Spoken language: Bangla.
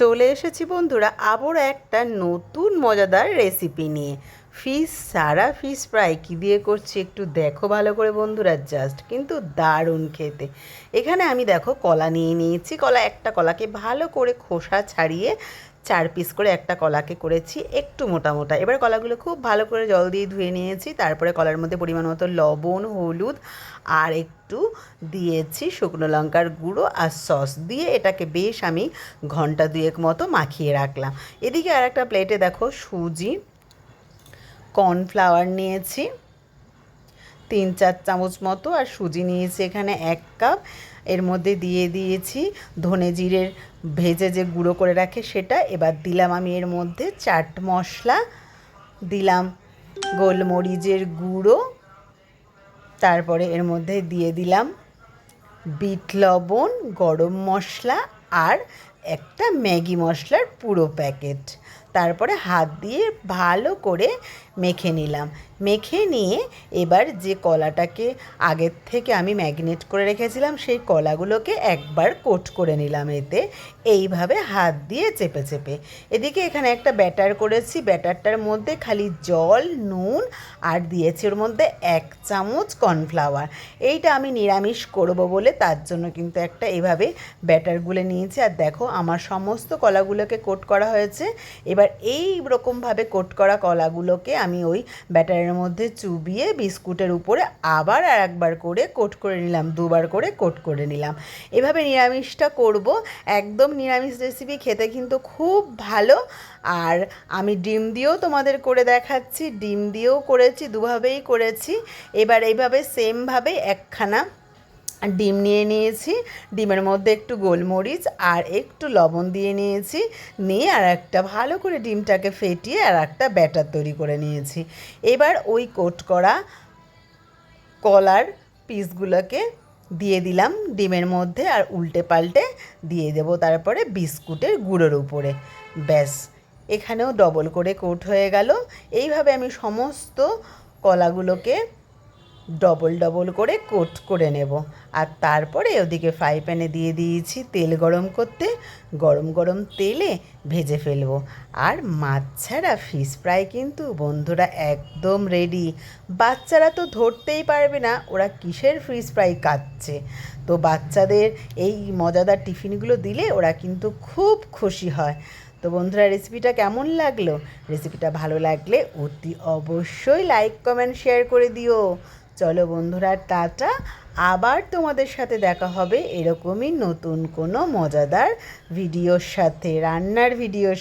চলে এসেছি বন্ধুরা আবার একটা নতুন মজাদার রেসিপি নিয়ে। ফিশ ফ্রাই কী দিয়ে করছি একটু দেখো ভালো করে বন্ধুরা, জাস্ট কিন্তু দারুণ খেতে। এখানে আমি দেখো কলা নিয়ে নিয়েছি, একটা কলাকে ভালো করে খোসা ছাড়িয়ে 4 পিস করে একটা কলাকে করেছি একটু মোটা মোটা। এবার কলাগুলো খুব ভালো করে জল দিয়ে ধুয়ে নিয়েছি, তারপরে কলার মধ্যে পরিমাণ মতো লবণ, হলুদ আর একটু দিয়েছি শুকনো লঙ্কার গুঁড়ো আর সস দিয়ে এটাকে বেশ আমি ঘন্টা দুয়েক মতো মাখিয়ে রাখলাম। এদিকে আর একটা প্লেটে দেখো সুজি, কর্নফ্লাওয়ার নিয়েছি 3-4 চামচ মতো, আর সুজি নিয়েছি এখানে 1 কাপ। এর মধ্যে দিয়ে দিয়েছি ধনে জিরের ভেজে যে গুঁড়ো করে রাখে সেটা। এবার দিলাম আমি এর মধ্যে চাট মশলা, দিলাম গোলমরিচের গুঁড়ো, তারপরে এর মধ্যে দিয়ে দিলাম বিট লবণ, গরম মশলা আর একটা ম্যাগি মশলার পুরো প্যাকেট। তারপরে হাত দিয়ে ভালো করে মেখে নিলাম। মেখে নিয়ে এবার যে কলাটাকে আগের থেকে আমি ম্যাগনেট করে রেখেছিলাম সেই কলাগুলোকে একবার কোট করে নিলাম এতে, এইভাবে হাত দিয়ে চেপে চেপে। এদিকে এখানে একটা ব্যাটার করেছি, ব্যাটারটার মধ্যে খালি জল, নুন আর দিয়েছি ওর মধ্যে 1 চামচ কর্নফ্লাওয়ার। এইটা আমি নিরামিষ করব বলে তার জন্য কিন্তু একটা এভাবে ব্যাটার গুলে নিয়েছি। আর দেখো আমার সমস্ত কলাগুলোকে কোট করা হয়েছে। এবার এই রকমভাবে কোট করা কলাগুলোকে আমি ওই ব্যাটারের মধ্যে চুবিয়ে বিস্কুটের উপরে আবার আর একবার করে কোট করে নিলাম, 2বার করে কোট করে নিলাম। এভাবে নিরামিষটা করব, একদম নিরামিষ রেসিপি, খেতে কিন্তু খুব ভালো। আর আমি ডিম দিয়েও তোমাদের করে দেখাচ্ছি, ডিম দিয়েও করেছি, দুভাবেই করেছি। এবার এইভাবে সেমভাবে একখানা ডিম নিয়ে নিয়েছি, ডিমের মধ্যে একটু গোলমরিচ আর একটু লবণ দিয়ে নিয়েছি, নিয়ে আর একটা ভালো করে ডিমটাকে ফেটিয়ে আর একটা ব্যাটার তৈরি করে নিয়েছি। এবার ওই কোট করা কলার পিসগুলোকে দিয়ে দিলাম ডিমের মধ্যে আর উল্টে পাল্টে দিয়ে দেবো তারপরে বিস্কুটের গুঁড়োর উপরে। ব্যাস, এখানেও ডবল করে কোট হয়ে গেল। এইভাবে আমি সমস্ত কলাগুলোকে ডবল ডবল করে কোট করে নেব। আর তারপরে ওদিকে ফ্রাই প্যানে দিয়ে দিয়েছি তেল গরম করতে, গরম গরম তেলে ভেজে ফেলবো। আর মাছ ছাড়া ফিশ ফ্রাই কিন্তু বন্ধুরা একদম রেডি। বাচ্চারা তো ধরতেই পারবে না ওরা কিসের ফিশ ফ্রাই খাচ্ছে। তো বাচ্চাদের এই মজাদার টিফিনগুলো দিলে ওরা কিন্তু খুব খুশি হয়। তো বন্ধুরা, রেসিপিটা কেমন লাগলো? রেসিপিটা ভালো লাগলে অতি অবশ্যই লাইক, কমেন্ট, শেয়ার করে দিও। চলো বন্ধুরা, টাটা। আবার তোমাদের সাথে দেখা হবে এরকমই নতুন কোনো মজাদার ভিডিওর সাথে, রান্নার ভিডিওর